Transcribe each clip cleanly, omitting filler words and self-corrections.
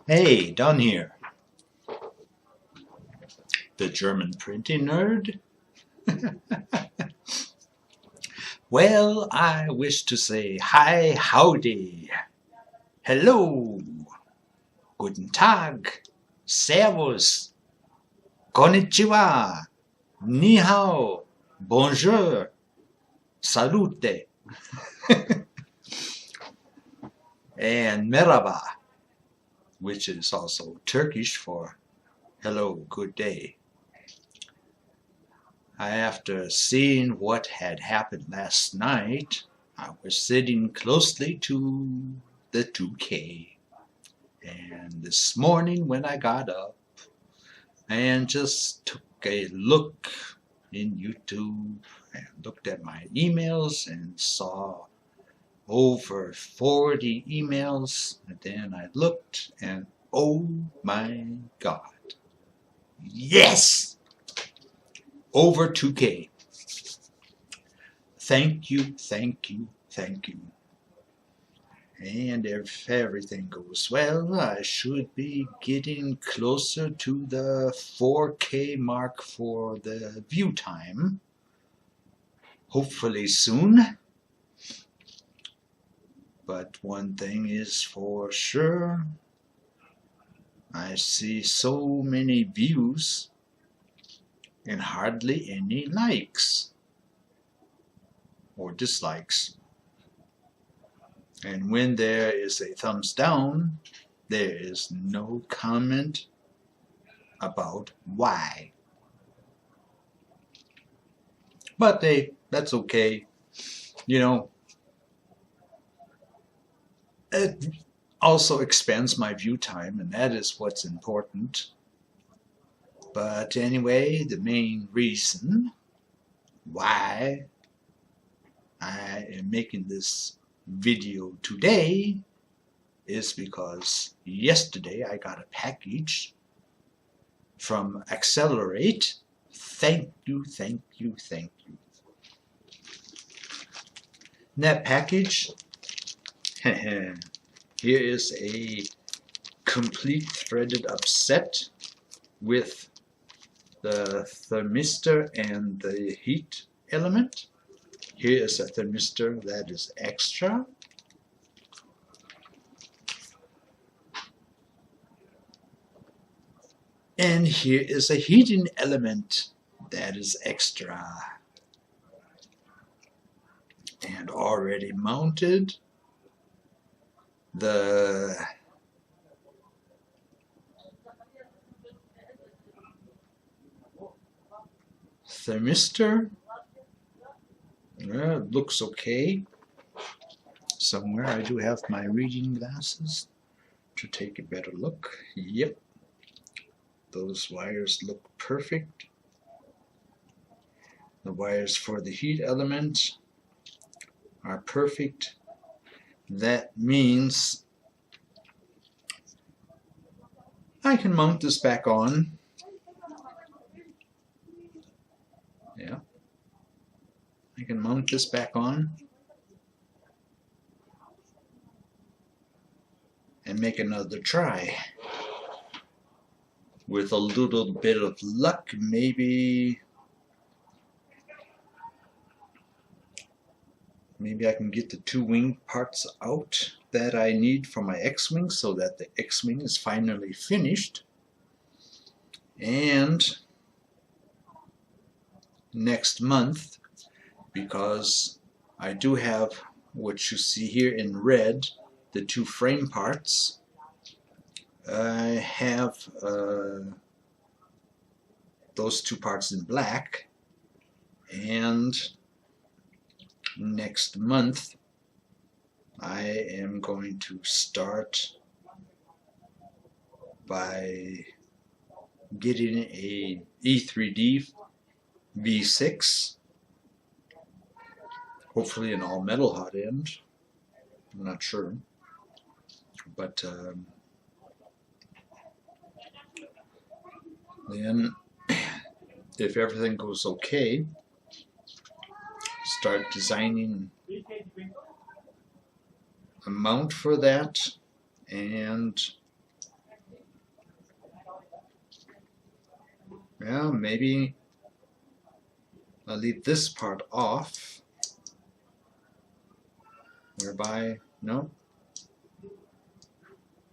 Hey, Don here, the German printing nerd. Well, I wish to say hi, howdy, hello, guten Tag, servus, konnichiwa, ni hao, bonjour, salute, and merhaba, which is also Turkish for hello, good day. After seeing what had happened last night, I was sitting closely to the 2K. And this morning when I got up and just took a look in YouTube and looked at my emails and saw over 40 emails, and then I looked and oh my God, yes! Over 2K. Thank you, thank you, thank you. And if everything goes well, I should be getting closer to the 4K mark for the view time. Hopefully soon. But one thing is for sure, I see so many views and hardly any likes or dislikes. And when there is a thumbs down, there is no comment about why. But that's okay. You know, it also expands my view time, and that is what's important. But anyway, the main reason why I am making this video today is because yesterday I got a package from Accelerate. Thank you, thank you, thank you. In that package, here is a complete threaded up set with the thermistor and the heat element. Here is a thermistor that is extra. And here is a heating element that is extra. And already mounted, the thermistor looks okay. Somewhere I do have my reading glasses to take a better look. Yep, those wires look perfect. The wires for the heat element are perfect. That means I can mount this back on. Yeah, I can mount this back on and make another try. With a little bit of luck, maybe I can get the two wing parts out that I need for my X-Wing so that the X-Wing is finally finished. And next month, because I do have what you see here in red, the two frame parts, I have those two parts in black, and next month I am going to start by getting a E3D V6, hopefully an all metal hot end. I'm not sure, but then if everything goes okay, start designing a mount for that and Well, maybe I'll leave this part off, whereby, no,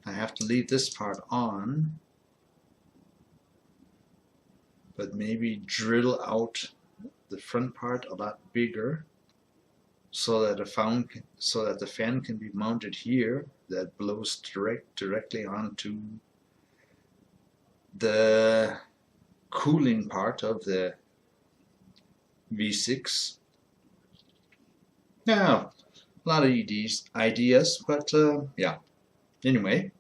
I have to leave this part on, but maybe drill out the front part a lot bigger so that the fan can be mounted here, that blows directly onto the cooling part of the V6. Now, a lot of ideas, but yeah. Anyway,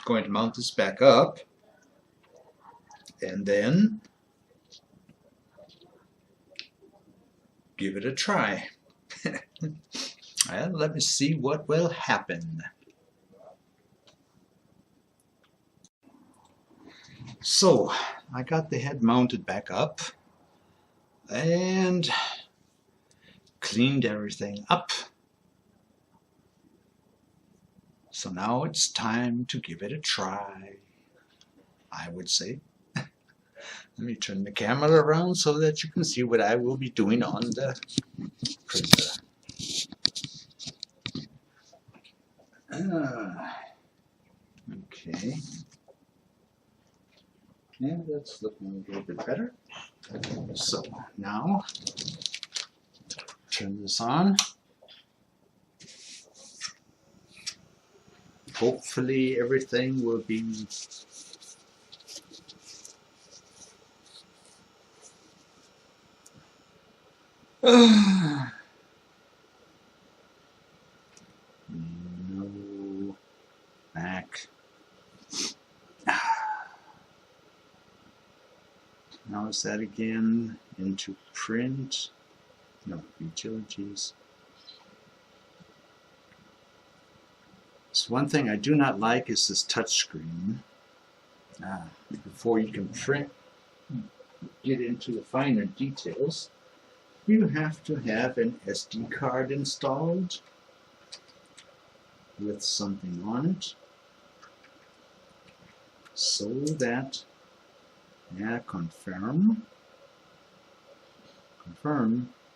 going to mount this back up, and then give it a try. Well, let me see what will happen. So, I got the head mounted back up and cleaned everything up. So now it's time to give it a try, I would say. Let me turn the camera around so that you can see what I will be doing on the printer. Okay. Yeah, that's looking a little bit better. So now, turn this on. Hopefully everything will be no back. Now is that again into print? No, utilities. So one thing I do not like is this touch screen. Before you can get into the finer details, you have to have an SD card installed with something on it, so that, confirm,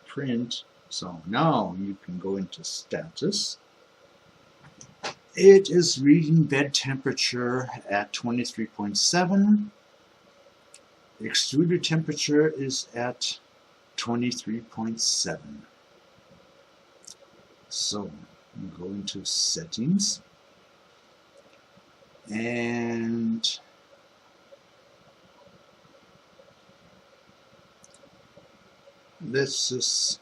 print. So now you can go into status. It is reading bed temperature at 23.7. Extruder temperature is at 23.7. So you go into settings, and let's just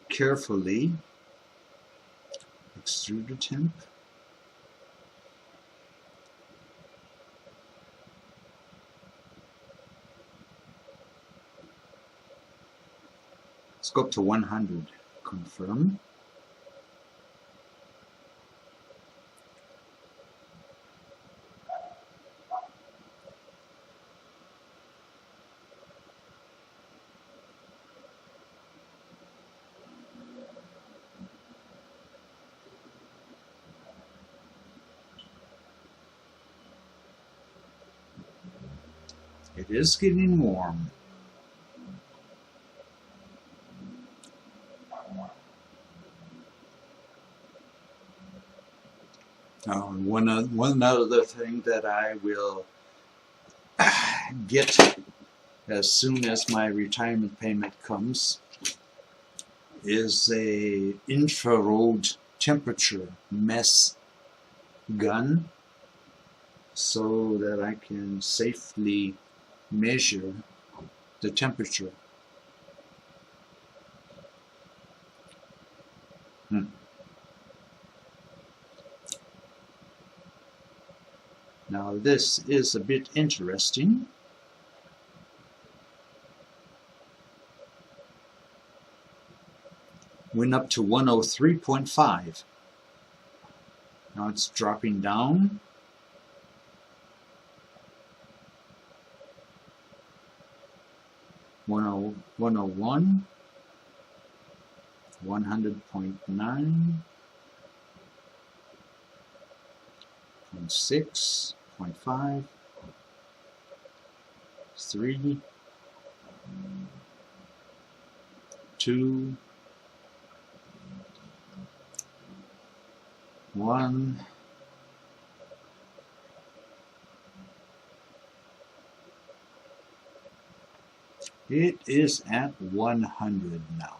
carefully extruder temp. Let's go up to 100. Confirm. It is getting warm. One other thing that I will get as soon as my retirement payment comes is a infrared temperature mesh gun, so that I can safely measure the temperature. Now this is a bit interesting. Went up to 103.5. Now it's dropping down. 101, 100.9, 0.6, 0.5, 3, 2, 1. It is at 100 now.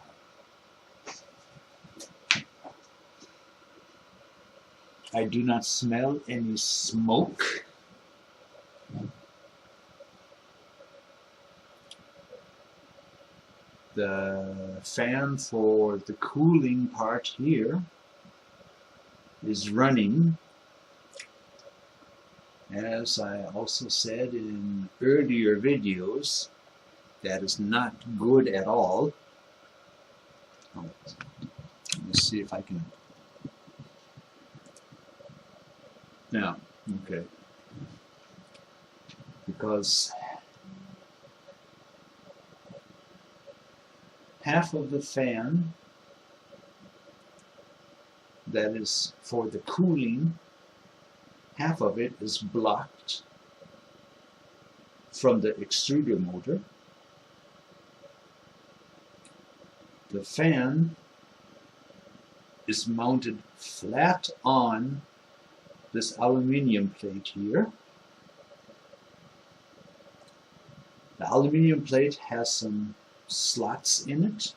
I do not smell any smoke. The fan for the cooling part here is running. As I also said in earlier videos, that is not good at all. Oh, let me see if I can. Yeah, okay. Because half of the fan that is for the cooling, half of it is blocked from the extruder motor. The fan is mounted flat on this aluminum plate here. The aluminum plate has some slots in it.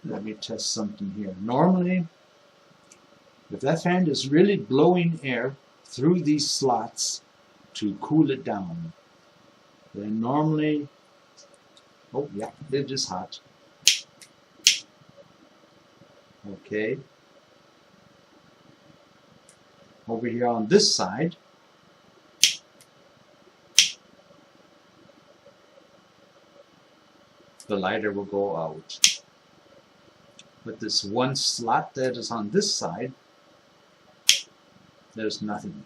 Let me test something here. Normally, if that fan is really blowing air through these slots to cool it down, then normally, oh yeah, it is hot. Okay. Over here on this side, the lighter will go out. But this one slot that is on this side, there's nothing.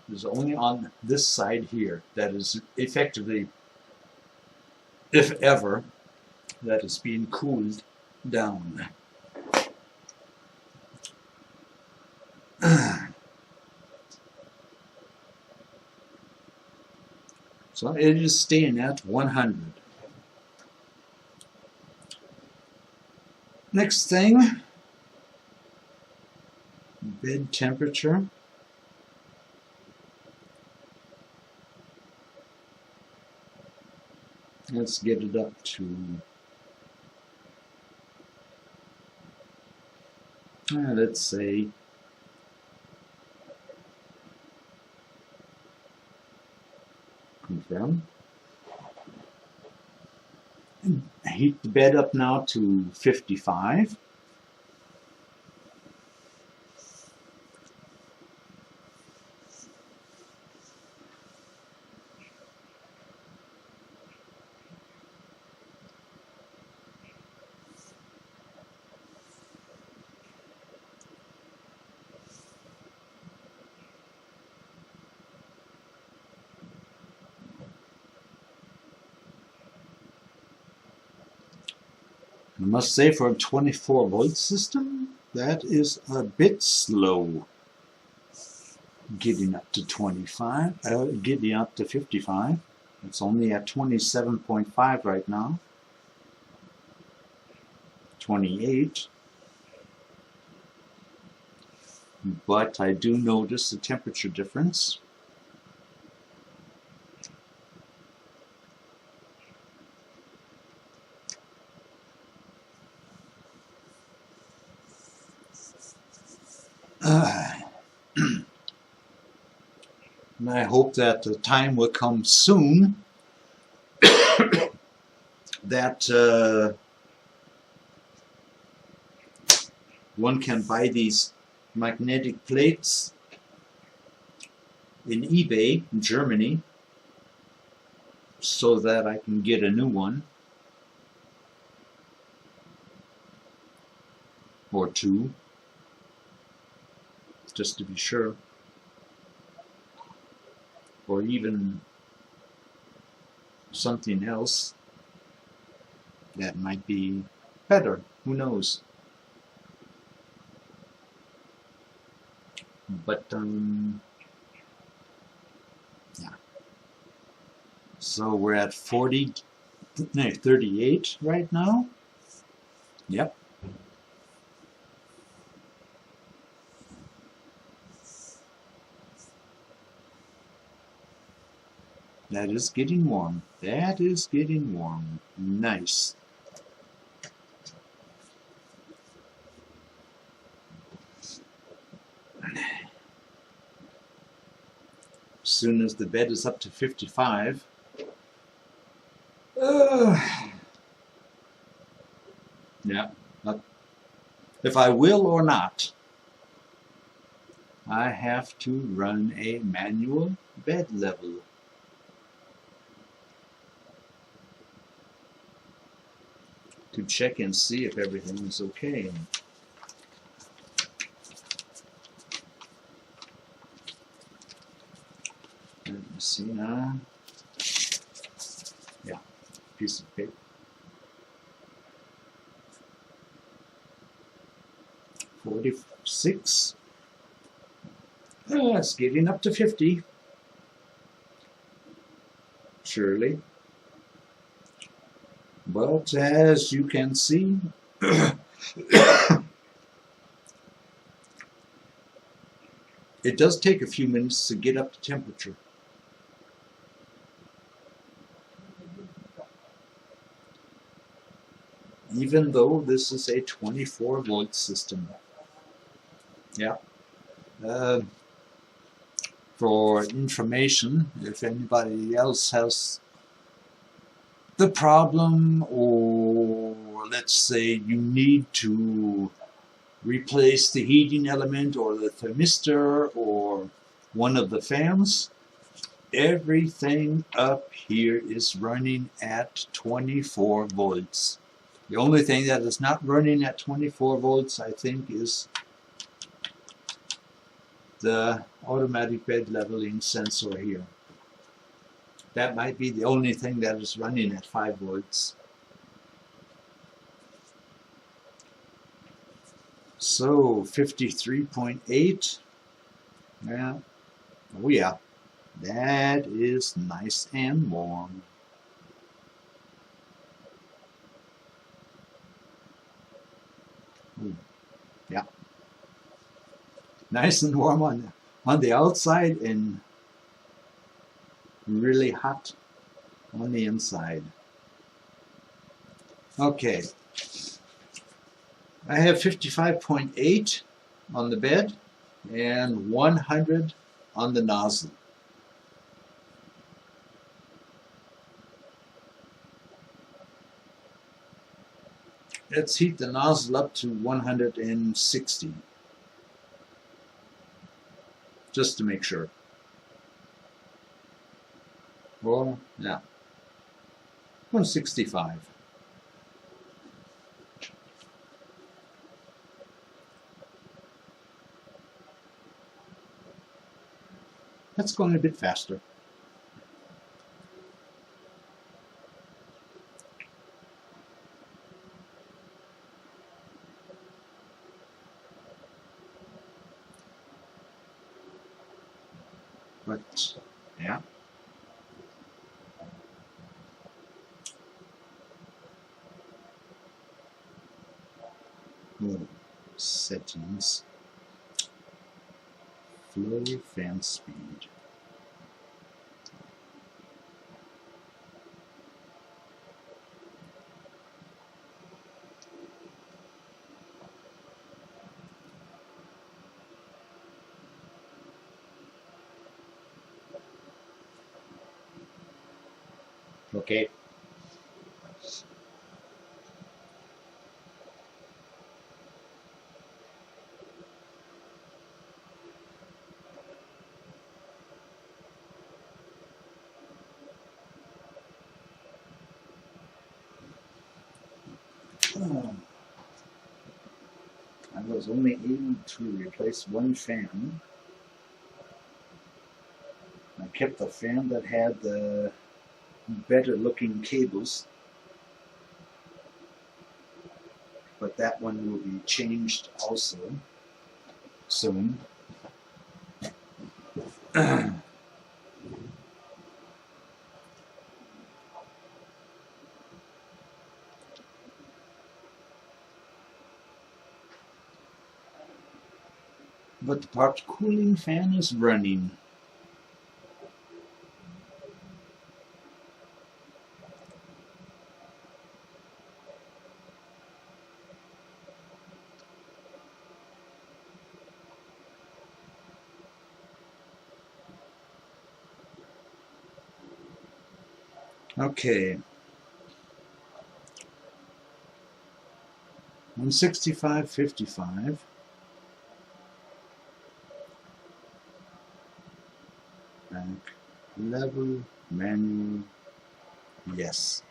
There's only on this side here that is effectively, if ever, that is being cooled down. So it is staying at 100. Next thing, bed temperature. Let's get it up to, let's say, confirm. And heat the bed up now to 55. I must say, for a 24-volt system, that is a bit slow. Getting up to 25, getting up to 55. It's only at 27.5 right now. 28. But I do notice the temperature difference. And I hope that the time will come soon that one can buy these magnetic plates in eBay in Germany so that I can get a new one or two, just to be sure. Or even something else that might be better. Who knows? But yeah. So we're at 38 right now. Yep. That is getting warm. That is getting warm. Nice. As soon as the bed is up to 55, yeah, if I will or not, I have to run a manual bed level. To check and see if everything is okay. Let me see now. Yeah, piece of paper. 46. It's getting up to 50. Surely. But as you can see, it does take a few minutes to get up to temperature. Even though this is a 24-volt system. Yeah. For information, if anybody else has the problem, or let's say you need to replace the heating element or the thermistor or one of the fans, everything up here is running at 24 volts. The only thing that is not running at 24 volts, I think, is the automatic bed leveling sensor here. That might be the only thing that is running at 5 volts. So 53.8. Yeah. Oh yeah. That is nice and warm. Yeah. Nice and warm on the outside and really hot on the inside. Okay. I have 55.8 on the bed and 100 on the nozzle. Let's heat the nozzle up to 160, just to make sure. Well, yeah, 165. That's going a bit faster. But, yeah. Oh, settings. Flow fan speed. Okay. I was only able to replace one fan. I kept the fan that had the better looking cables, but that one will be changed also soon. But the part cooling fan is running. Okay. 165.55. Back. Level. Menu. Yes.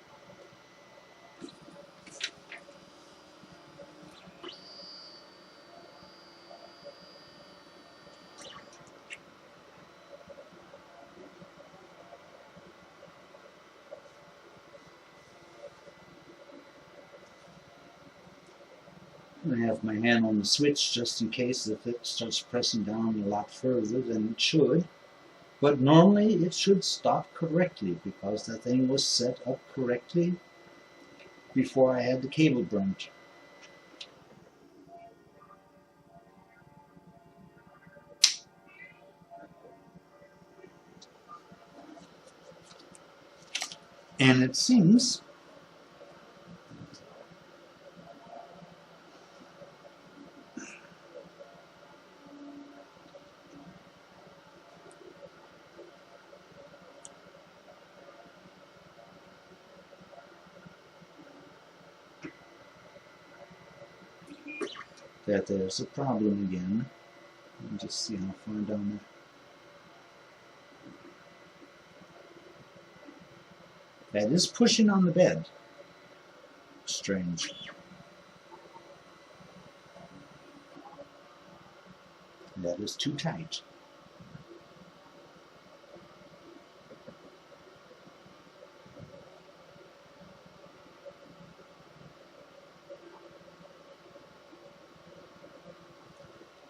I have my hand on the switch just in case if it starts pressing down a lot further than it should. But normally it should stop correctly because that thing was set up correctly before I had the cable burnt. And it seems that there's a problem again. Let me just see how far down there. That is pushing on the bed. Strange. That is too tight.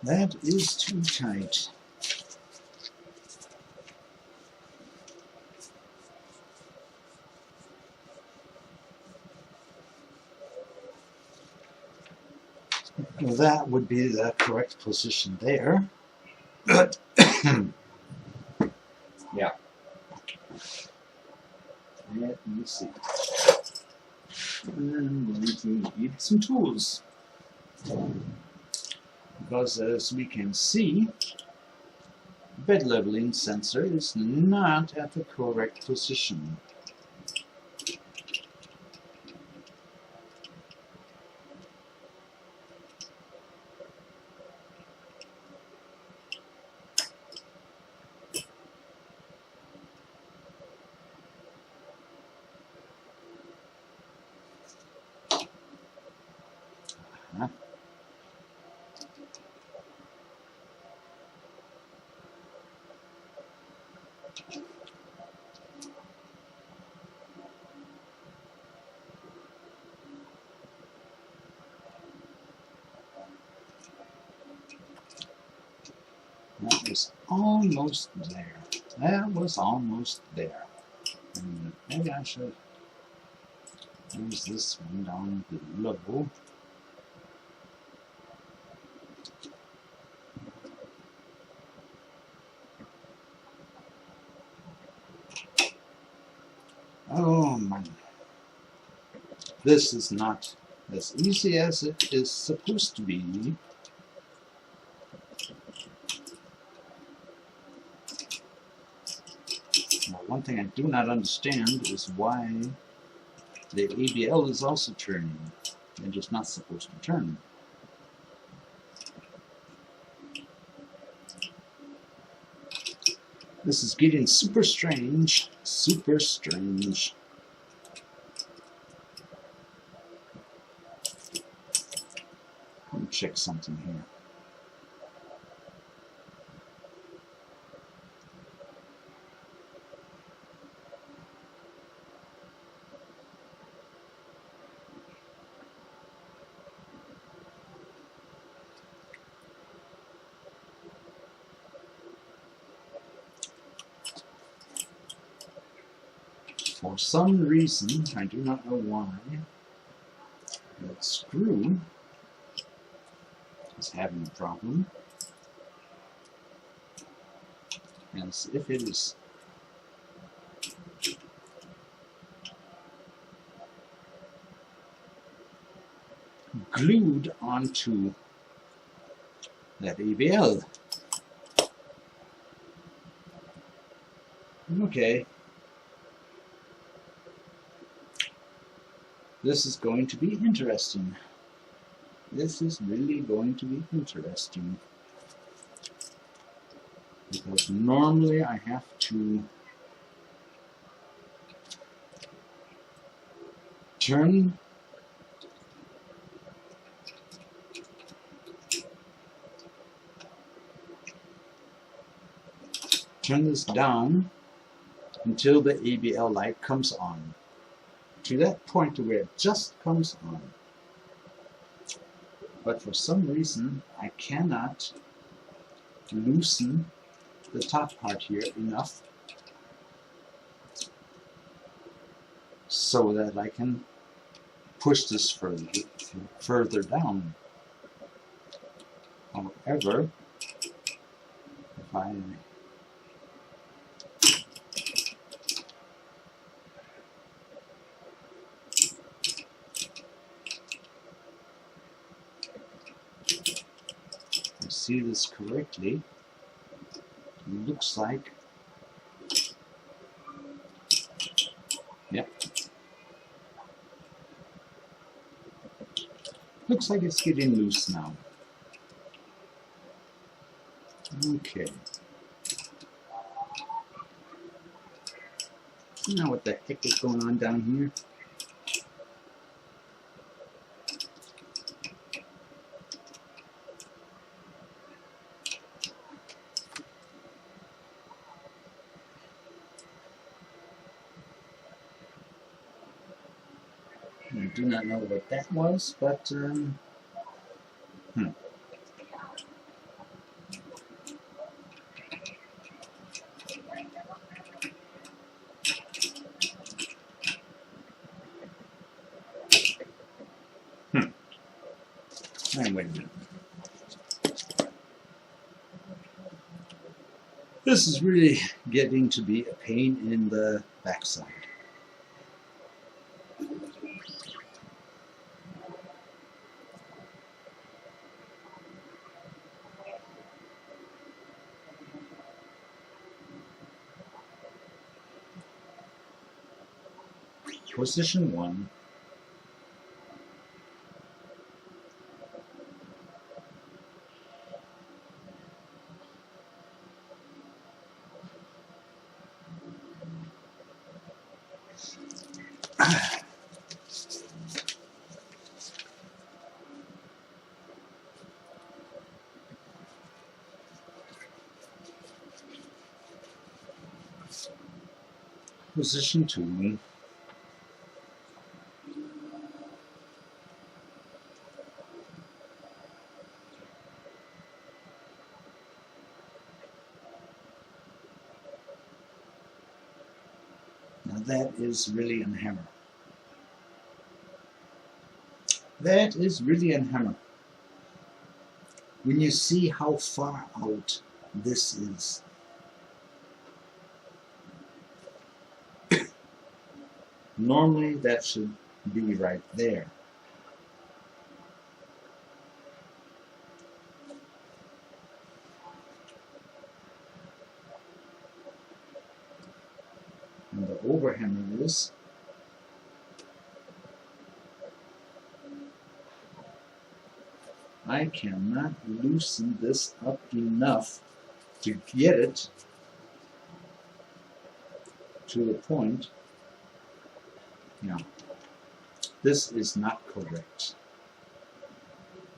That is too tight. Well, that would be the correct position there. But yeah. Let me see. I'm going to need some tools. Because as we can see, the bed leveling sensor is not at the correct position. That was almost there. That was almost there. And maybe I should use this one down below. Oh man. This is not as easy as it is supposed to be. Now, one thing I do not understand is why the ABL is also turning. They're just not supposed to turn. This is getting super strange. Super strange. Let me check something here. some reason, I do not know why, that screw is having a problem, as if it is glued onto that ABL. Okay. This is going to be interesting. This is really going to be interesting. Because normally I have to turn this down until the ABL light comes on. To that point where it just comes on. But for some reason I cannot loosen the top part here enough so that I can push this further down. However, if I see this correctly, it looks like, yep, looks like it's getting loose now. Okay. Now what the heck is going on down here? I do not know what that was, but wait a minute. This is really getting to be a pain in the backside. Position 1. Position 2. Now that is really a hammer. That is really a hammer. When you see how far out this is. Normally that should be right there. And the overhammer is I cannot loosen this up enough to get it to the point. No, this is not correct.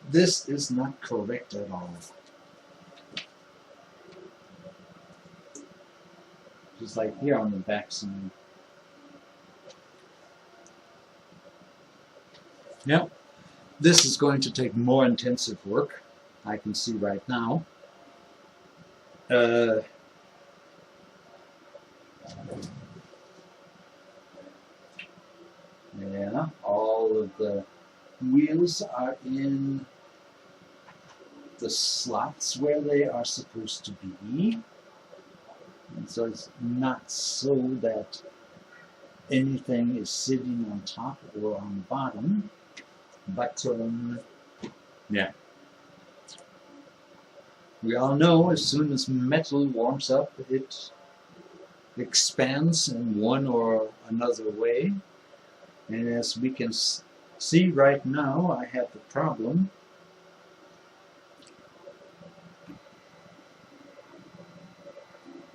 This is not correct at all. Just like here on the back side. Yep, this is going to take more intensive work. I can see right now. Yeah, all of the wheels are in the slots where they are supposed to be. And so it's not so that anything is sitting on top or on the bottom. But, yeah. We all know as soon as metal warms up, it expands in one or another way. And as we can see right now, I have the problem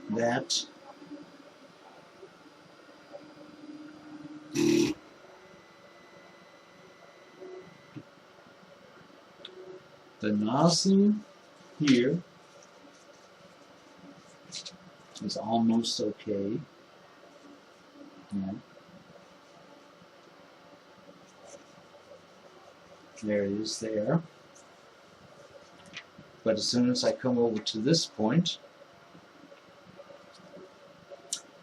that the nozzle here is almost okay. Yeah. There it is there. But as soon as I come over to this point,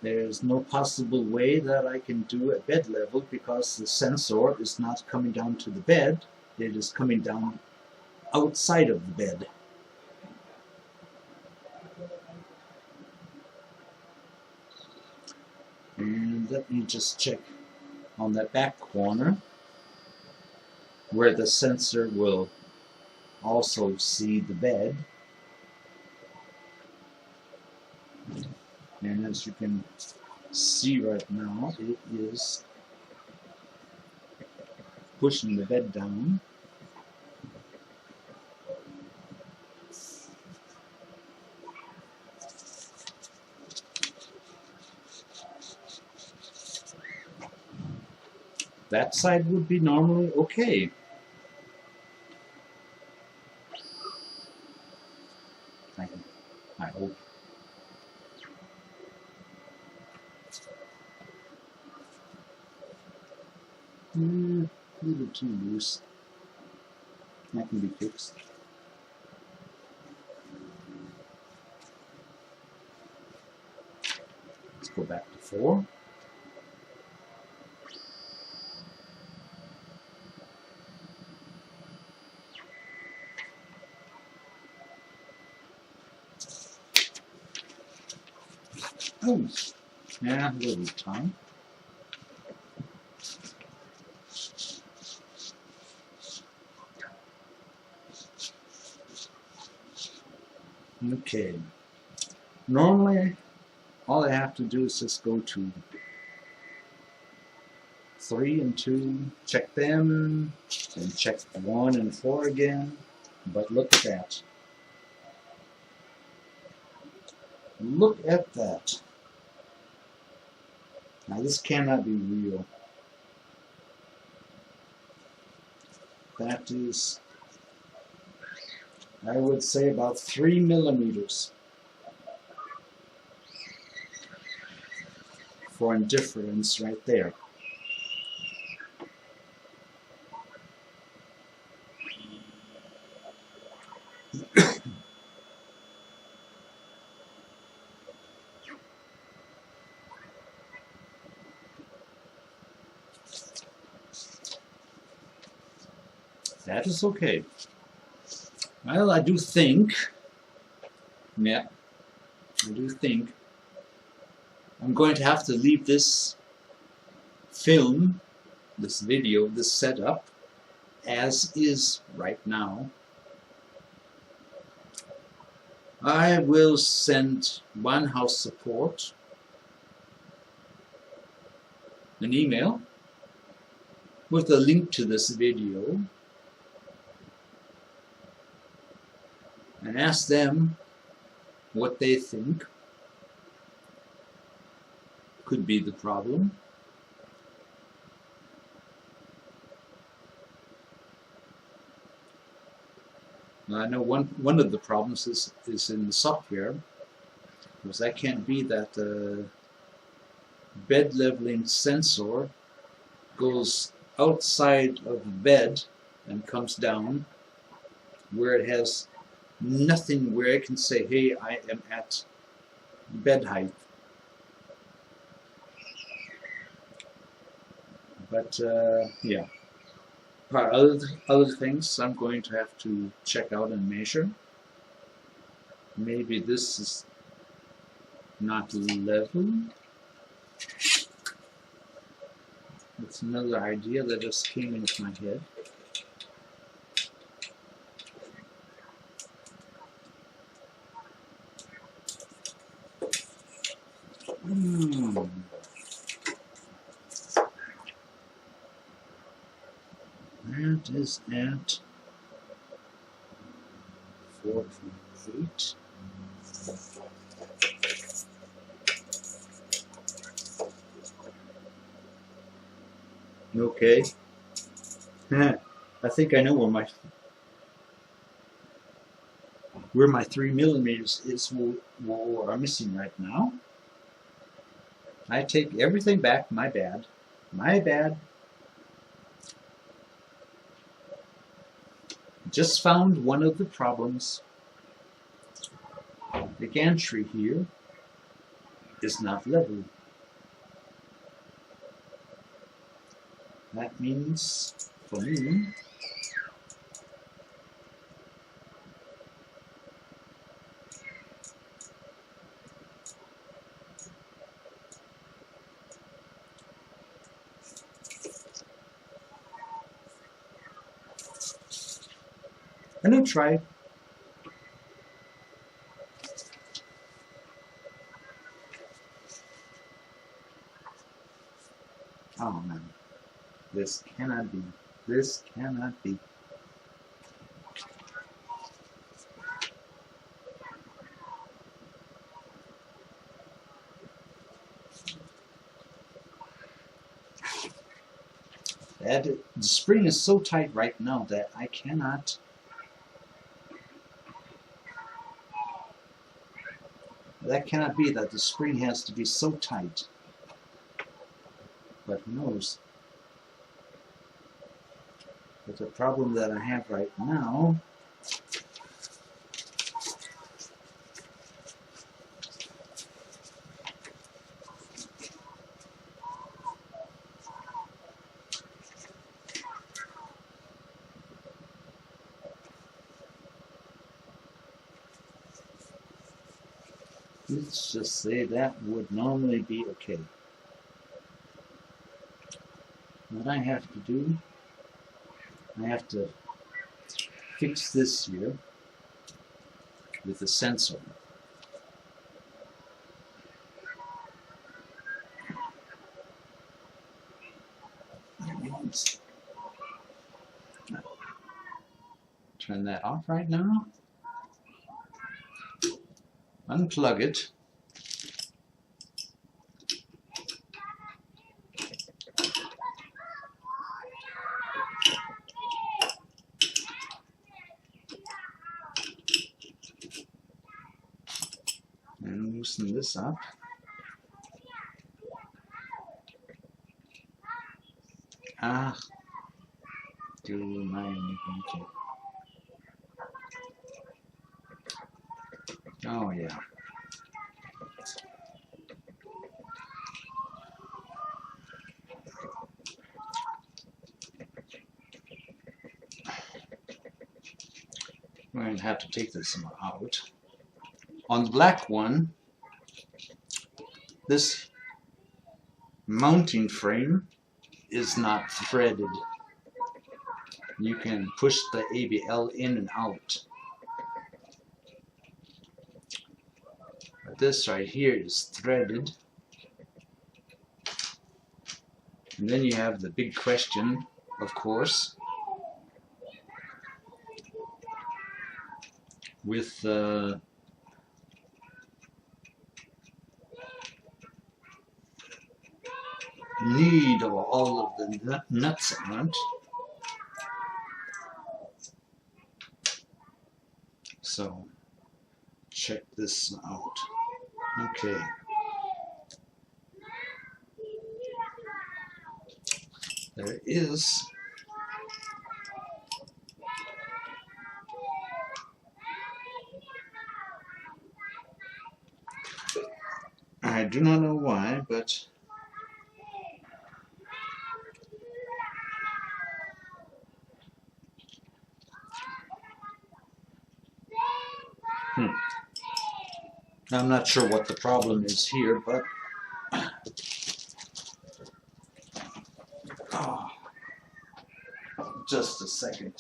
there's no possible way that I can do a bed level because the sensor is not coming down to the bed. It is coming down outside of the bed. And let me just check on that back corner where the sensor will also see the bed. And as you can see right now, it is pushing the bed down. That side would be normally okay. I hope. A little too loose. That can be fixed. Let's go back to 4. Oh, yeah, a little time. Okay. Normally, all I have to do is just go to 3 and 2, check them, then check 1 and 4 again. But look at that. Look at that. Now this cannot be real. That is, I would say, about 3 millimeters for indifference right there. That is okay. Well, I do think, yeah, I do think I'm going to have to leave this film, this video, this setup, as is right now. I will send Wanhao support an email with a link to this video and ask them what they think could be the problem. Now, I know one of the problems is in the software, because that can't be that the bed leveling sensor goes outside of the bed and comes down where it has nothing where I can say, hey, I am at bed height. But yeah, other things I'm going to have to check out and measure. Maybe this is not level. That's another idea that just came into my head. That is at 4.8. Okay. I think I know where my 3mm is are missing right now. I take everything back. My bad. My bad. Just found one of the problems. The gantry here is not level. That means, for me, I'm going to try. Oh man, this cannot be. This cannot be. The spring is so tight right now that I cannot. That cannot be, that the spring has to be so tight. But who knows? But the problem that I have right now let's just say that would normally be okay. What I have to do, I have to fix this here with the sensor. Turn that off right now. Unplug it. And loosen this up. Ah, do my okay. Oh yeah. I'm going to have to take this out. On the black one, this mounting frame is not threaded. You can push the ABL in and out. But this right here is threaded. And then you have the big question, of course, with need of all of the nuts on it. So check this out. Okay. There is I do not know why, but I'm not sure what the problem is here, but oh, just a second.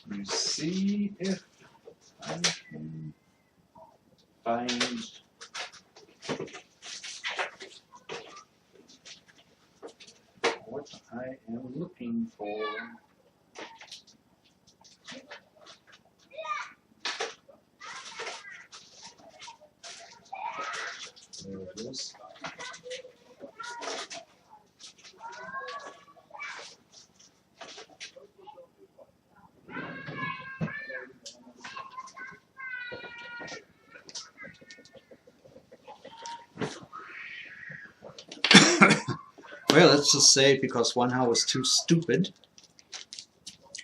Let me see if I can find what I am looking for. There it is. Well, let's just say because Wanhao was too stupid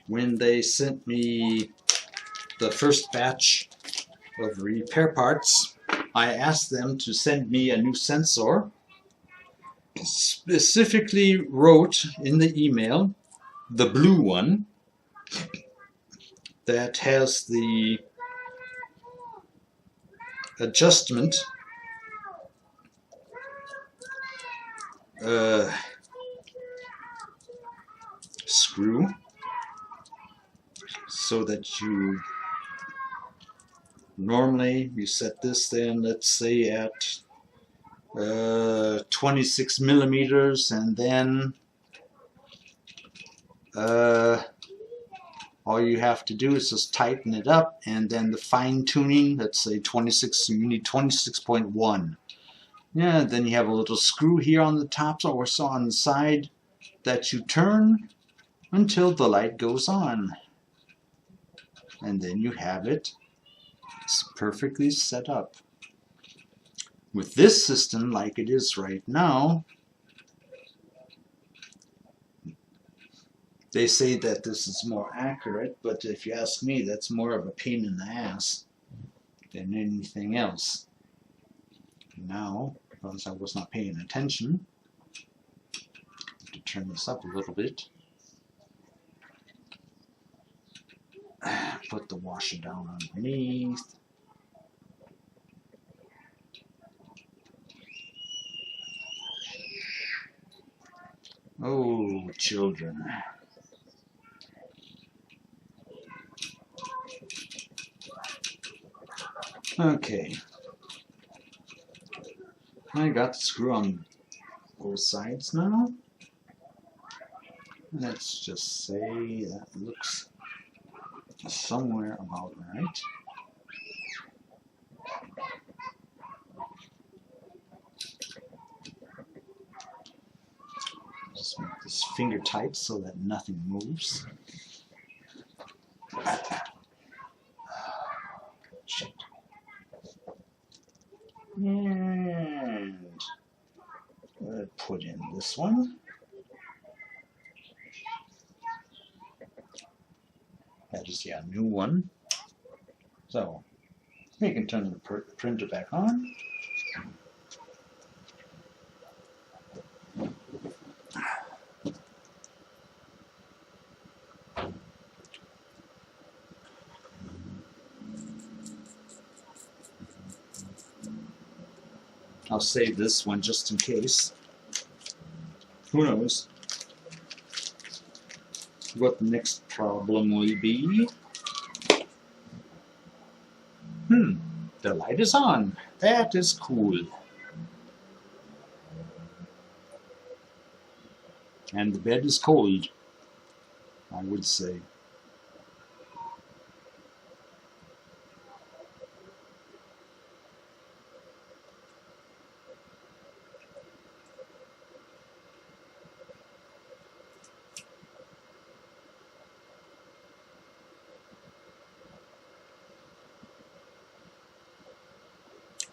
when they sent me the first batch of repair parts. I asked them to send me a new sensor. Specifically wrote in the email, the blue one that has the adjustment screw, so that you normally you set this then, let's say at 26 millimeters, and then all you have to do is just tighten it up, and then the fine tuning, let's say 26, you need 26.1. Yeah, then you have a little screw here on the top or so on the side that you turn until the light goes on. And then you have it perfectly set up. With this system, like it is right now, they say that this is more accurate, but if you ask me, that's more of a pain in the ass than anything else. Now, because I was not paying attention, to turn this up a little bit, put the washer down underneath. Oh, children. Okay. I got the screw on both sides now. Let's just say that looks somewhere about right. Just make this finger tight so that nothing moves. Shit. And put in this one. That is a new one. So we can turn the printer back on. I'll save this one just in case. Who knows what the next problem will be. The light is on. That is cool. And the bed is cold, I would say.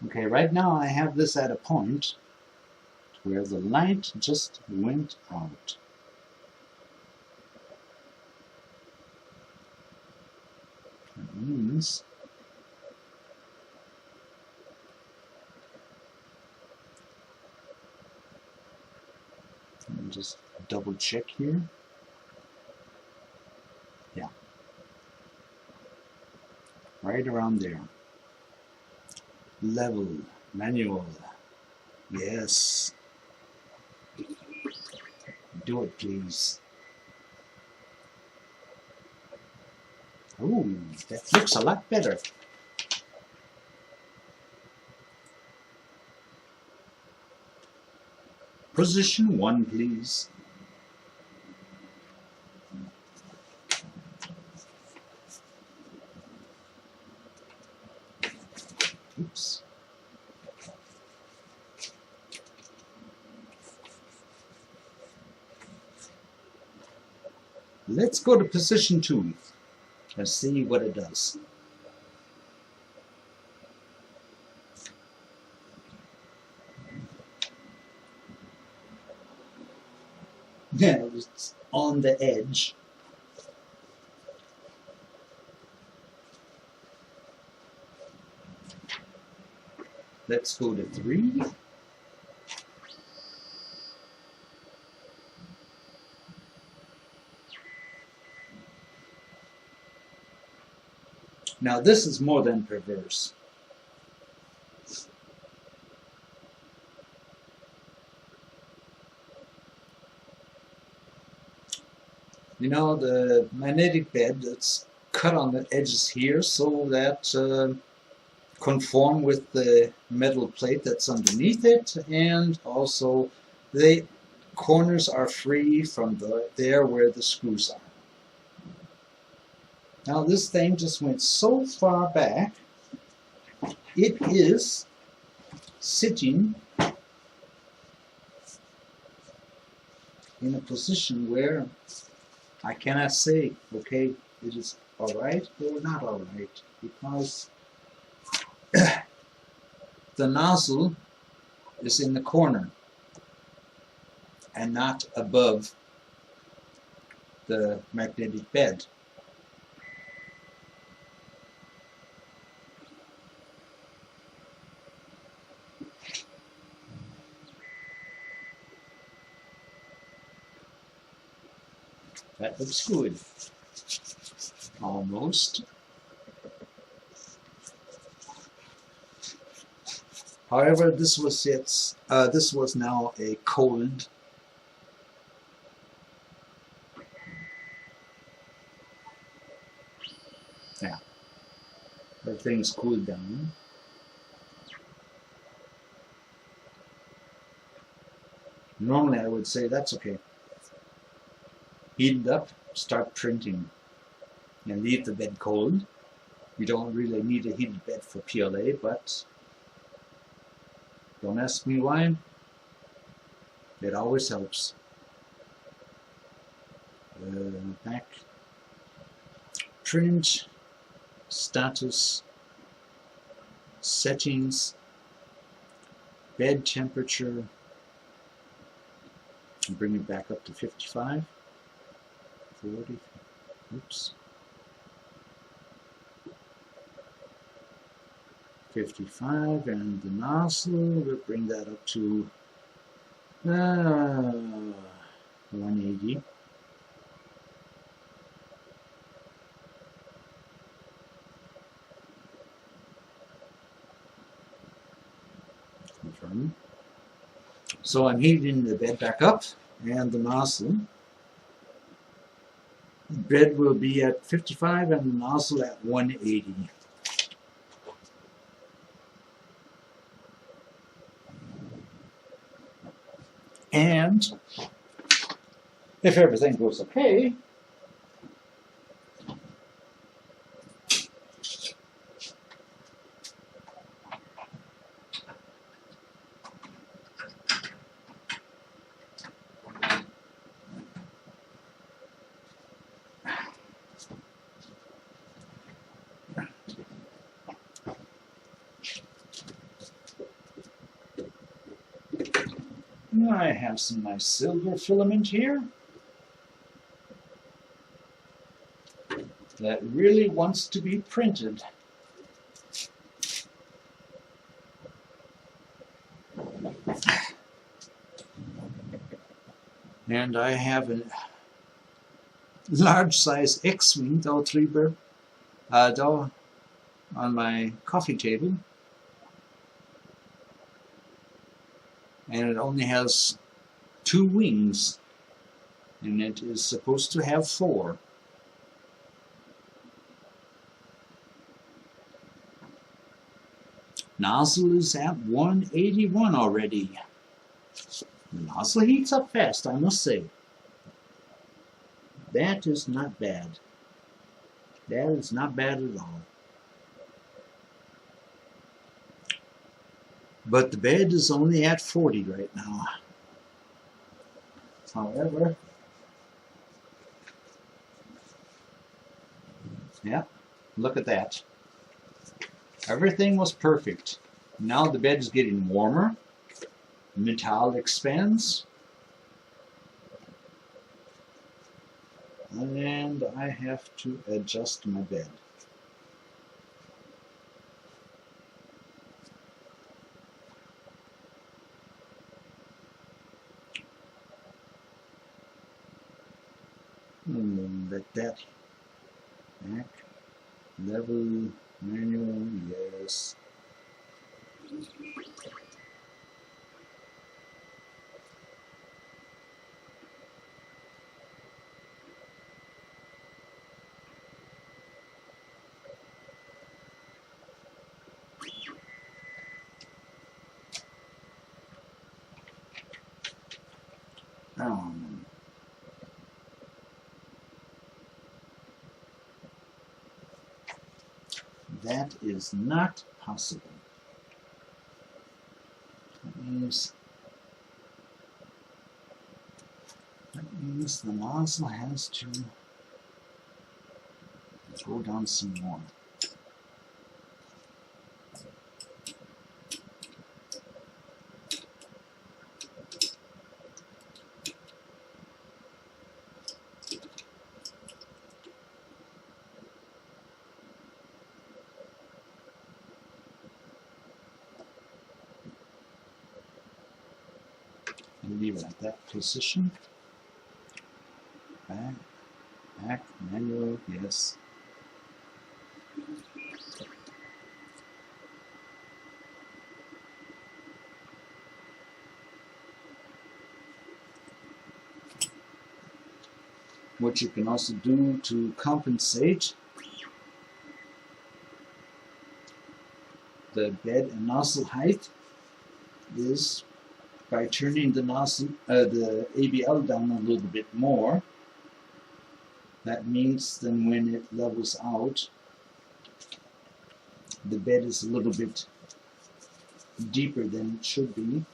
Okay, right now I have this at a point where the light just went out. That means Just double check here. Yeah. Right around there. Level, manual. Yes. Do it, please. Ooh, that looks a lot better. Position 1, please. Oops. Let's go to position 2 and see what it does. Yeah, it's on the edge. Let's go to 3. Now this is more than perverse. You know, the magnetic bed, it's cut on the edges here so that conform with the metal plate that's underneath it, and also the corners are free from there where the screws are. Now this thing just went so far back, it is sitting in a position where I cannot say, okay, it is alright or not alright, because the nozzle is in the corner and not above the magnetic bed. That looks good. Almost. However, this was now a cold. Yeah. The thing's cooled down. Normally I would say that's okay. Heat it up, start printing, and leave the bed cold. You don't really need a heated bed for PLA, but don't ask me why. It always helps. Back, print, status, settings, bed temperature, and bring it back up to 55. 40, oops, 55, and the nozzle, we'll bring that up to 180. Confirm. So I'm heating the bed back up, and the nozzle. The bed will be at 55 and the nozzle at 180. And if everything goes okay, I have some nice silver filament here that really wants to be printed. And I have a large size X-wing door on my coffee table, and it only has 2 wings, and it is supposed to have 4. Nozzle is at 181 already. The nozzle heats up fast, I must say. That is not bad. That is not bad at all. But the bed is only at 40 right now. However, yeah, look at that. Everything was perfect. Now the bed is getting warmer. Metal expands. And I have to adjust my bed. Let that back. Level, manual, yes. That is not possible. That means the nozzle has to go down some more. Leave it at that position. Back, manual, yes. What you can also do to compensate the bed and nozzle height is by turning the nozzle, the ABL down a little bit more. That means then when it levels out, the bed is a little bit deeper than it should be.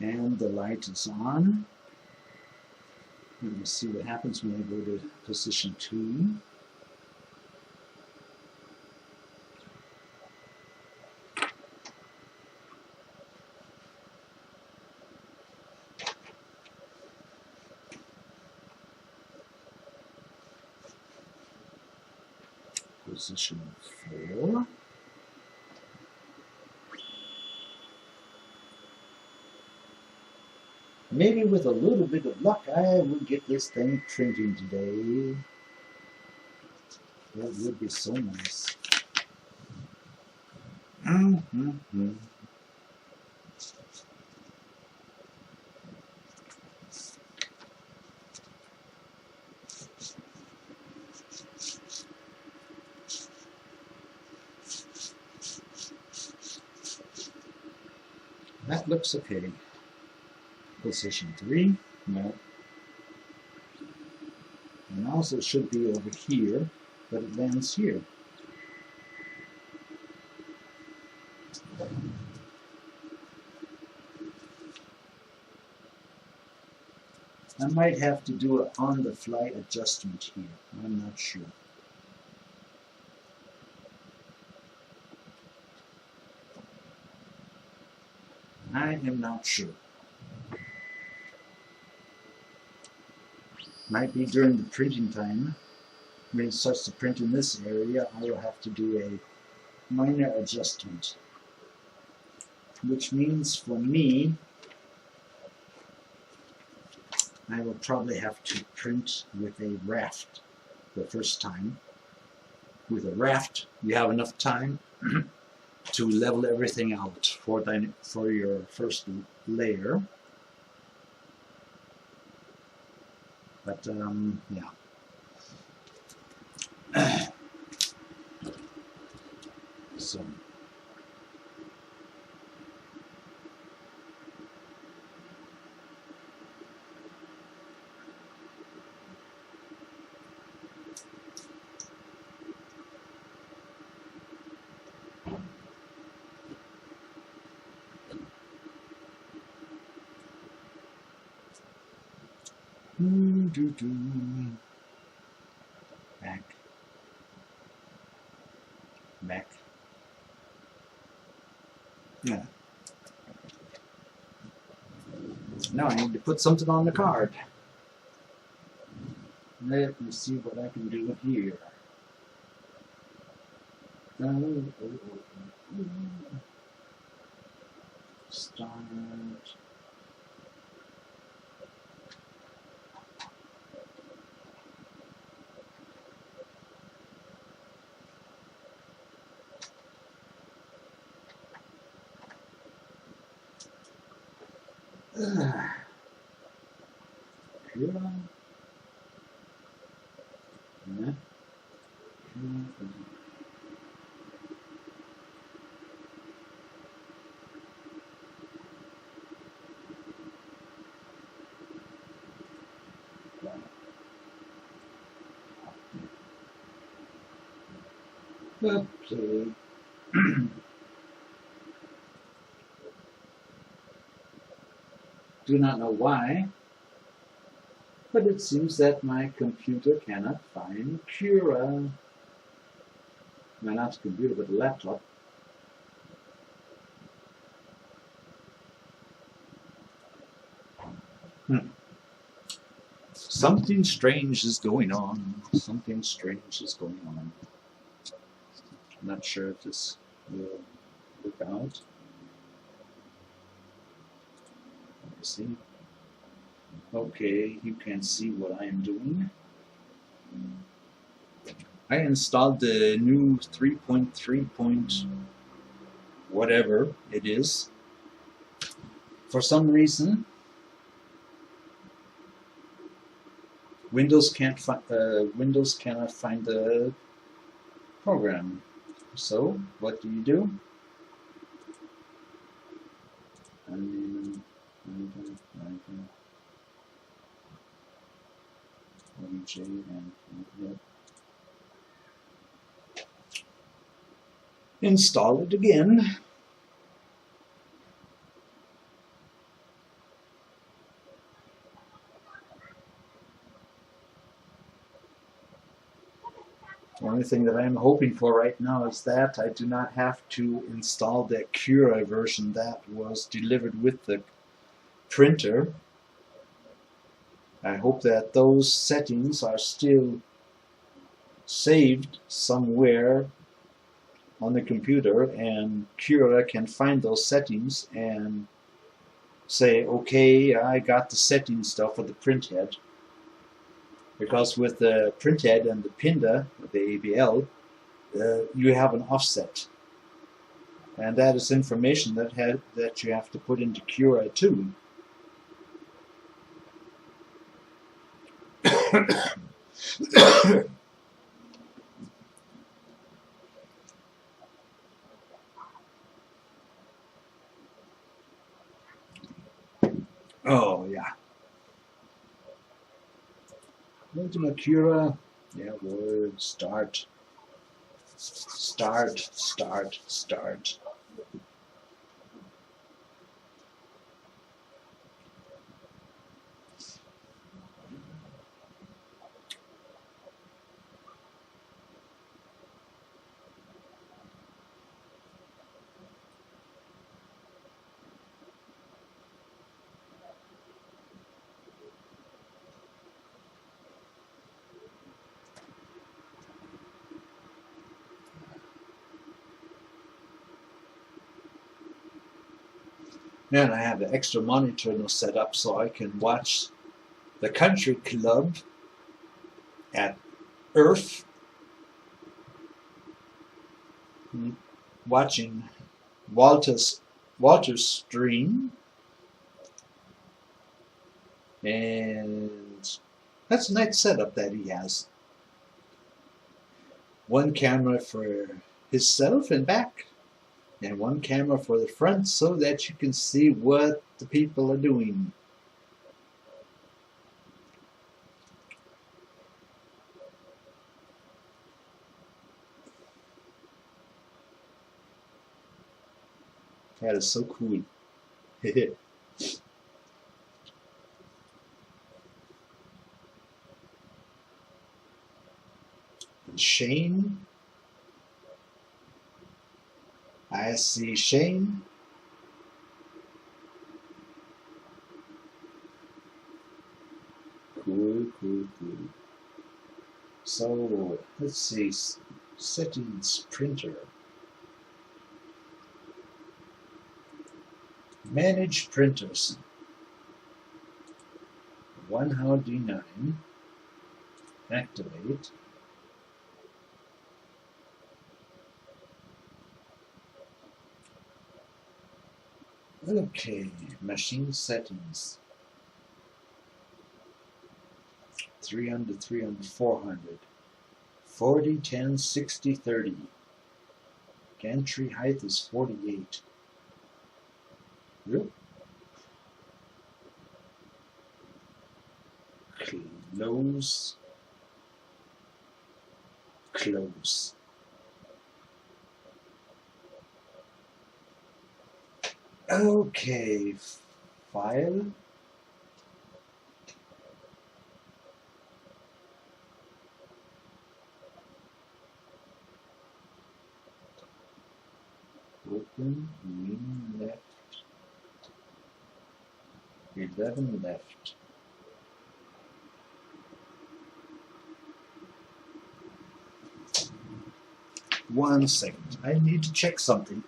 And the light is on. Let me see what happens when I go to position 2. Position 4. Maybe with a little bit of luck, I will get this thing printing today. That would be so nice. That looks okay. Position 3, no. And also it should be over here, but it lands here. I might have to do an on-the-fly adjustment here. I'm not sure. I am not sure. Might be during the printing time. when it starts to print in this area, I will have to do a minor adjustment, which means for me, I will probably have to print with a raft the first time. With a raft, you have enough time to level everything out for your first layer. But yeah. So. Back. Yeah. Now I need to put something on the card. Let me see what I can do here. Start. Okay. Do not know why, but it seems that my computer cannot find Cura. No, not a computer, but a laptop. Something strange is going on. Something strange is going on. I'm not sure if this will work out. Let me see. Okay, you can see what I am doing. I installed the new 3.3 point whatever it is. For some reason, Windows cannot find the program. So what do? Install it again. The only thing that I'm hoping for right now is that I do not have to install the Cura version that was delivered with the printer. I hope that those settings are still saved somewhere on the computer and Cura can find those settings and say, okay, I got the setting stuff for the printhead. Because with the printhead and the PINDA, the ABL, you have an offset. And that is information that you have to put into Cura too. Oh, yeah. Ultimate Cura, yeah, word, start. And I have an extra monitor now set up so I can watch the country club at Earth, watching Walter's stream, and that's a nice setup that he has. One camera for himself and back, and one camera for the front so that you can see what the people are doing. That is so cool. And Shane. I see Shane. Cool. So, let's see. Settings, printer. Manage printers. Wanhao D9. Activate. Okay, machine settings. 300, 300, 400. 40, 10, 60, 30. Gantry height is 48. Yep. Close. Okay, file. Open, min left. 11 left. One second. I need to check something.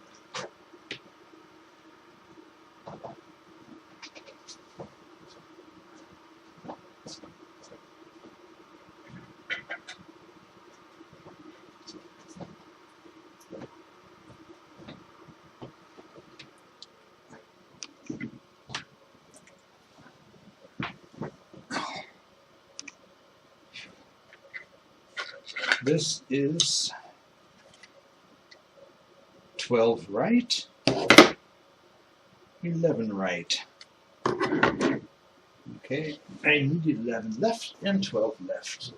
This is 12 right, 11 right. Okay, I need 11 left and 12 left.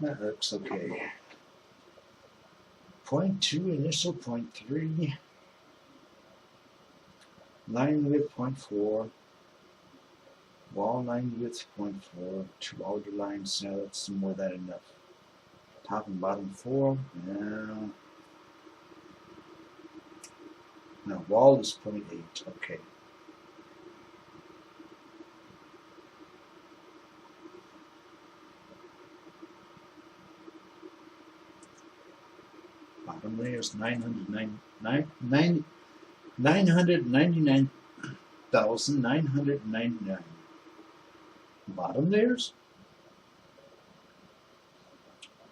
That looks okay. Point 2 initial, point 3. Line width, point 4. Wall line width, point 4. 2 outer lines, now that's more than enough. Top and bottom 4. Now wall is point 8. Okay. Bottom layer is 999,999. Bottom layers?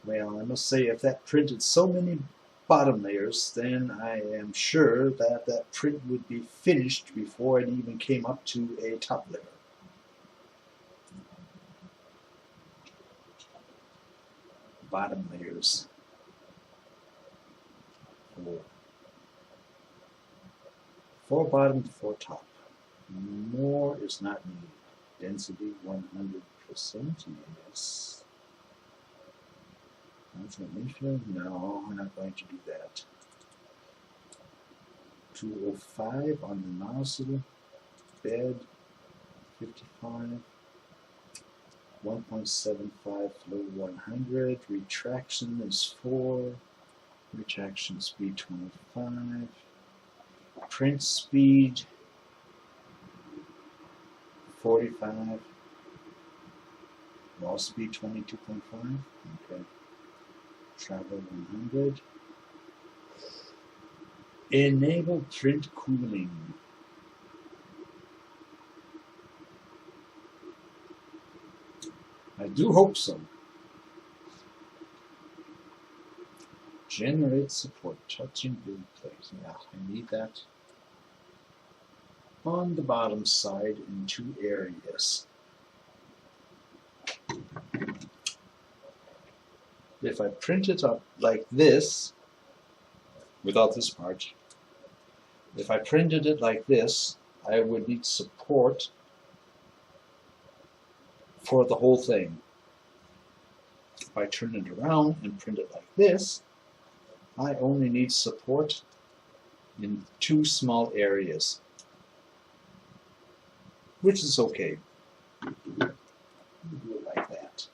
Well, I must say, if that printed so many bottom layers, then I am sure that that print would be finished before it even came up to a top layer. Bottom layers. 4 bottom, 4 top. More is not needed. Density 100%, yes. No, we're not going to do that. 205 on the nozzle. Bed 55. 1.75 flow 100. Retraction is 4. Retraction speed 25. Print speed 45. Wall speed 22.5. Okay. Travel 100. Enable print cooling. I do hope so. Generate support, touching build plate. Yeah, I need that on the bottom side in 2 areas. If I print it up like this, without this part, if I printed it like this, I would need support for the whole thing. If I turn it around and print it like this, I only need support in 2 small areas, which is okay. Do it like that.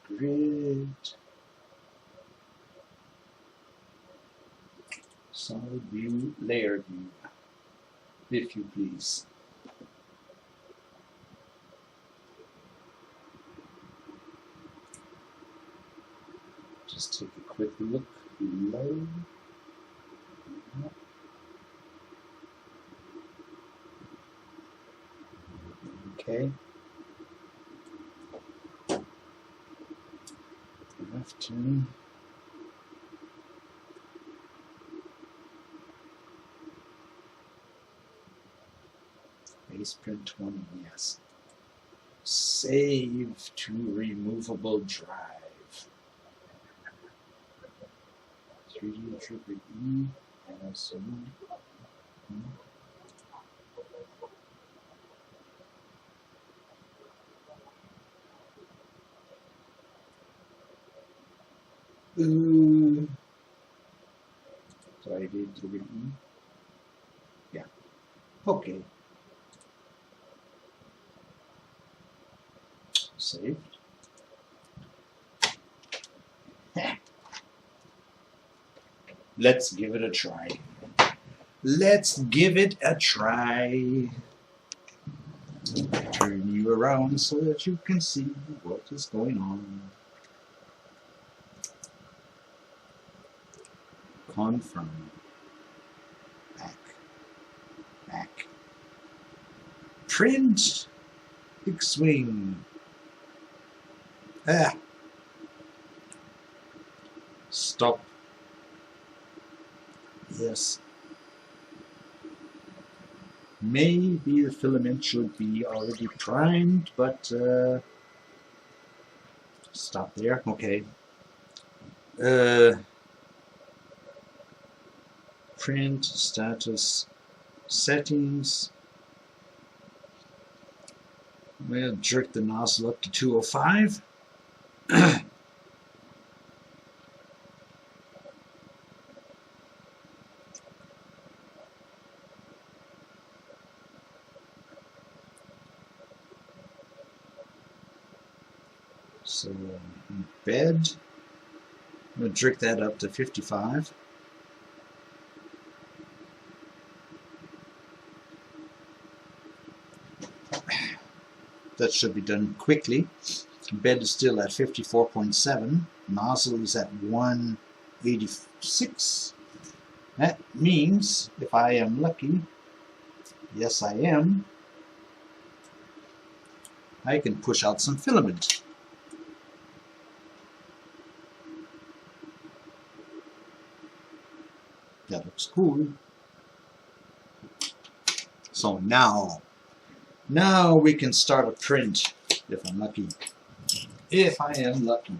Grid, solid view, layer view, if you please. Just take a quick look below. Okay. Left turn. Base print 20, yes. Save to removable drive. 3D triple E, also. So I did triple E. Yeah. Okay. Saved. Let's give it a try. Let's give it a try. Turn you around so that you can see what is going on. Confirm. Back. Back. Print. Big swing. Ah. Stop. Yes. Maybe the filament should be already primed, but stop there. Okay. Print status settings. We'll jerk the nozzle up to 205. So bed, I'm going to jerk that up to 55. That should be done quickly. Bed is still at 54.7. Nozzle is at 186. That means, if I am lucky, yes I am, I can push out some filament. That looks cool. So now we can start a print, if I'm lucky. If I am lucky.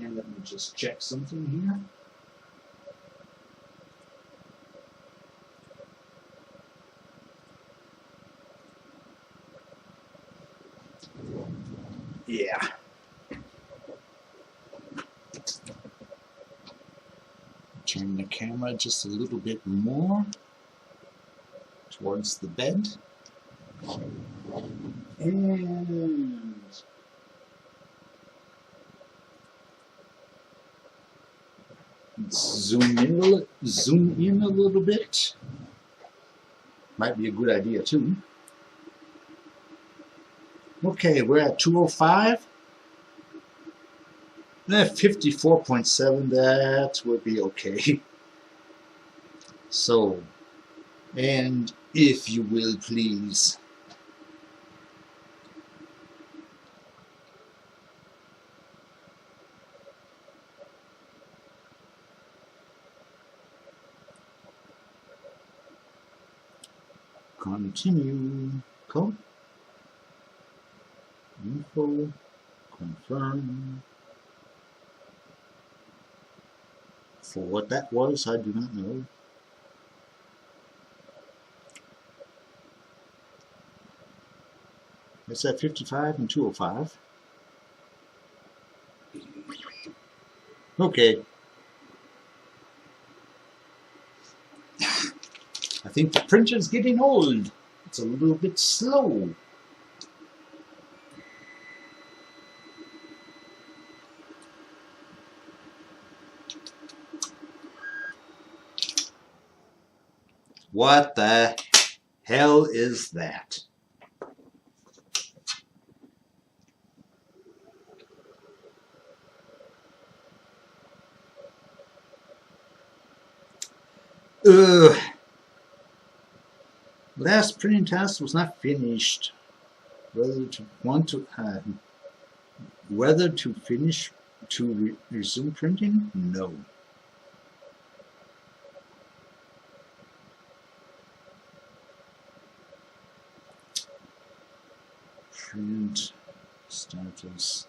And let me just check something here. Yeah. Turn the camera just a little bit more towards the bed. And zoom in a little bit. Might be a good idea too. Okay, we're at 205. 54.7, that would be okay. So, and if you will please, continue, info, confirm. For what that was, I do not know. It's at 55 and 205. Okay. I think the printer's getting old. It's a little bit slow. What the hell is that? Last printing task was not finished. Whether to finish to resume printing? No. Print status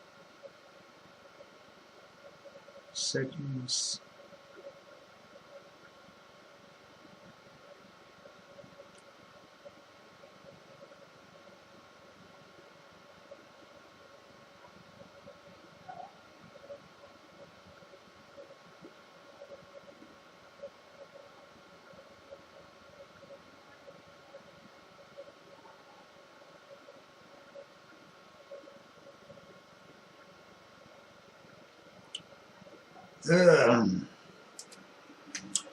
settings.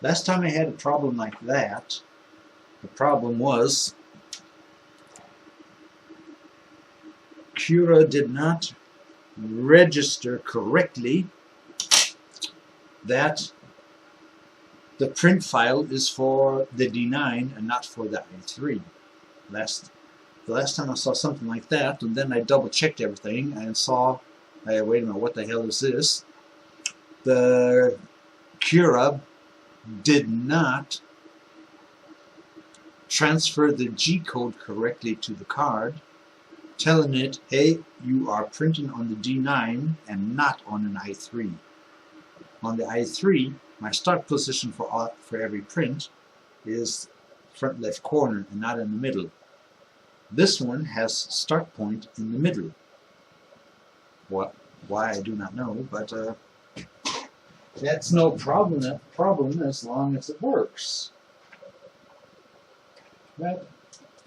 Last time I had a problem like that, the problem was Cura did not register correctly that the print file is for the D9 and not for the I3. The last time I saw something like that, and then I double checked everything and saw, wait a minute, what the hell is this? The Cura did not transfer the G code correctly to the card, telling it, hey, you are printing on the D9 and not on an I3. On the I3, my start position for every print is front left corner and not in the middle. This one has start point in the middle. Why I do not know, but that's no problem as long as it works. But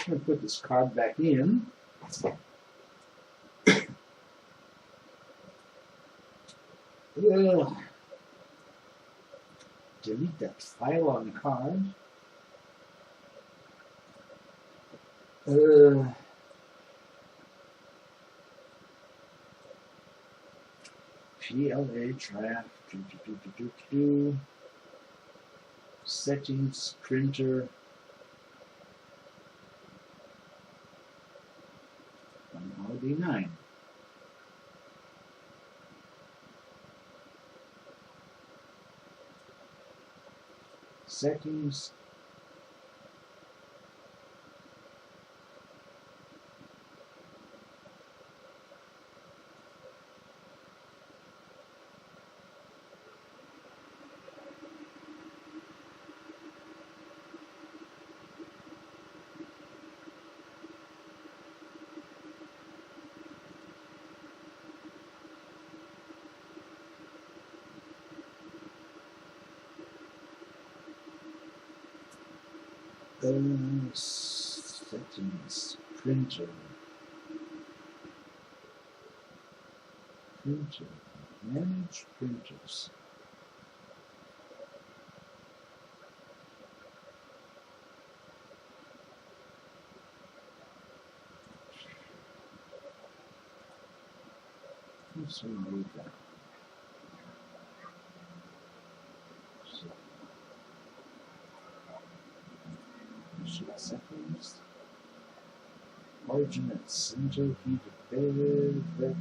I'm going to put this card back in. Delete that file on the card. PLA draft. Settings, printer. Wanhao D9. Settings. Settings, printer. Printer. Manage printers. Let's remove that. Seconds. Origin at center, heat of bed,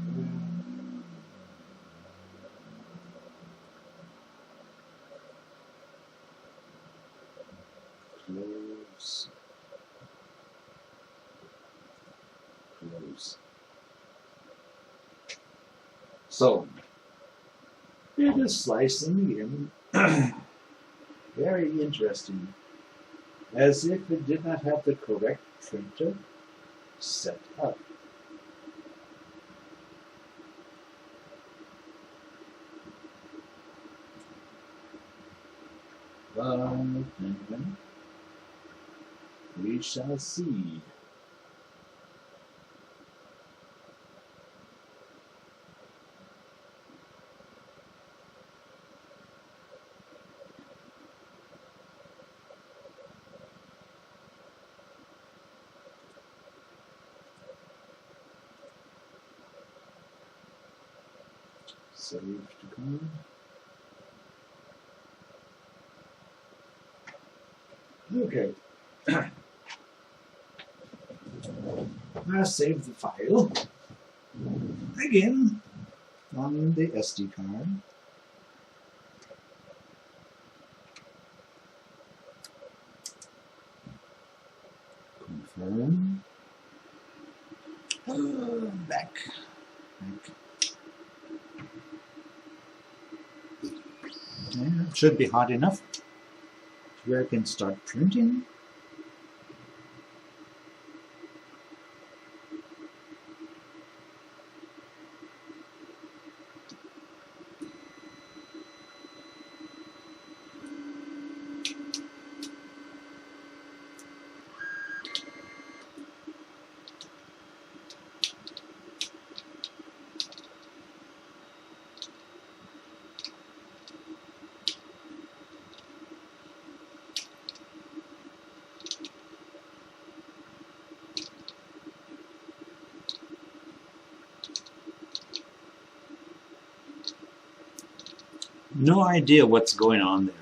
close. Close. So, it is slicing in. Very interesting. As if it did not have the correct printer set up. But we shall see. Save to come. Okay. I save the file again on the SD card. Confirm. Back. Yeah, it should be hot enough where I can start printing. No idea what's going on there.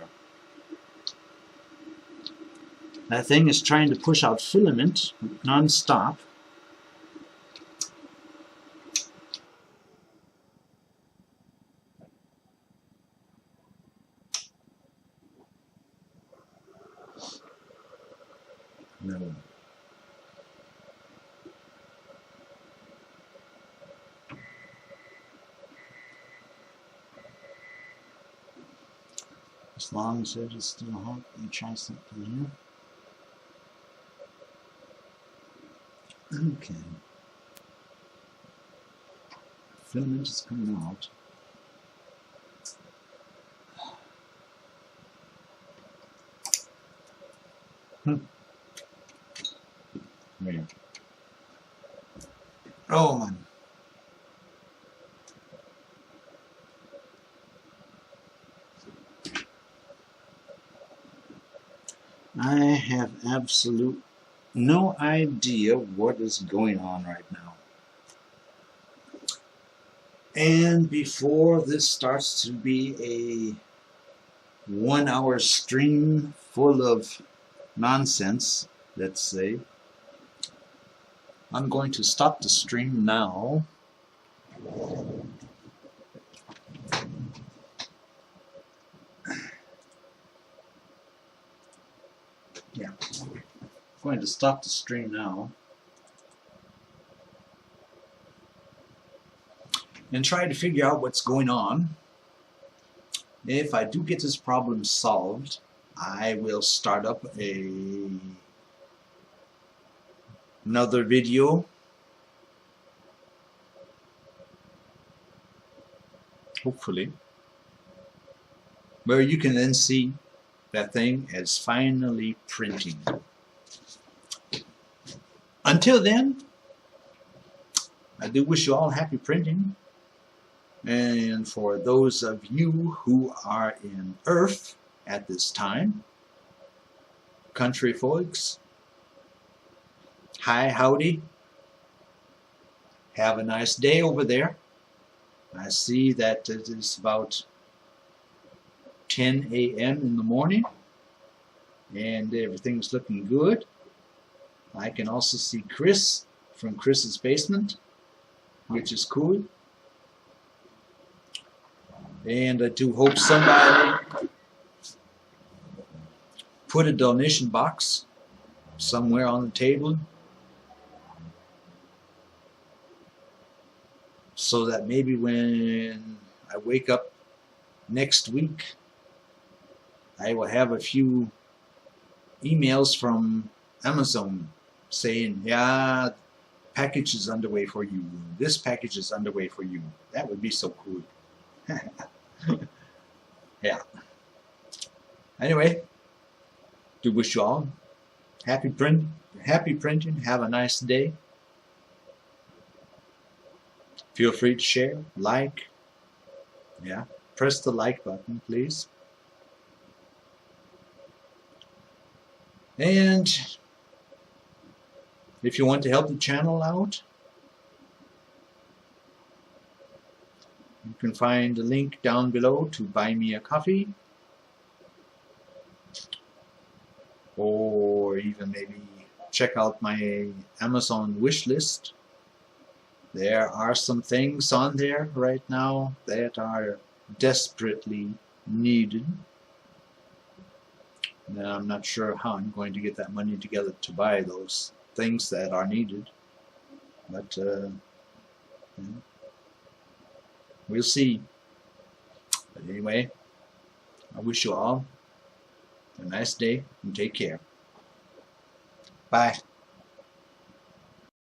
That thing is trying to push out filament non-stop. No. As long as it is still hot, let me try something here. Okay. Filament is coming out. Weird. Oh man. I have absolute no idea what is going on right now. And before this starts to be a 1-hour stream full of nonsense, let's say, I'm going to stop the stream now. Yeah, I'm going to stop the stream now and try to figure out what's going on. If I do get this problem solved, I will start up another video hopefully, where you can then see that thing is finally printing. Until then, I do wish you all happy printing, And for those of you who are in Earth at this time, country folks, hi, howdy. Have a nice day over there. I see that it is about 10 a.m. in the morning and everything's looking good. I can also see Chris from Chris's basement, which is cool. And I do hope somebody put a donation box somewhere on the table so that maybe when I wake up next week I will have a few emails from Amazon saying, yeah, package is underway for you, this package is underway for you. That would be so cool. Yeah. Anyway, do wish you all happy printing. Have a nice day. Feel free to share, like. Yeah, press the like button, please. And if you want to help the channel out, you can find a link down below to buy me a coffee, or even maybe check out my Amazon wish list. There are some things on there right now that are desperately needed. And I'm not sure how I'm going to get that money together to buy those things that are needed. But we'll see. But anyway, I wish you all a nice day and take care. Bye.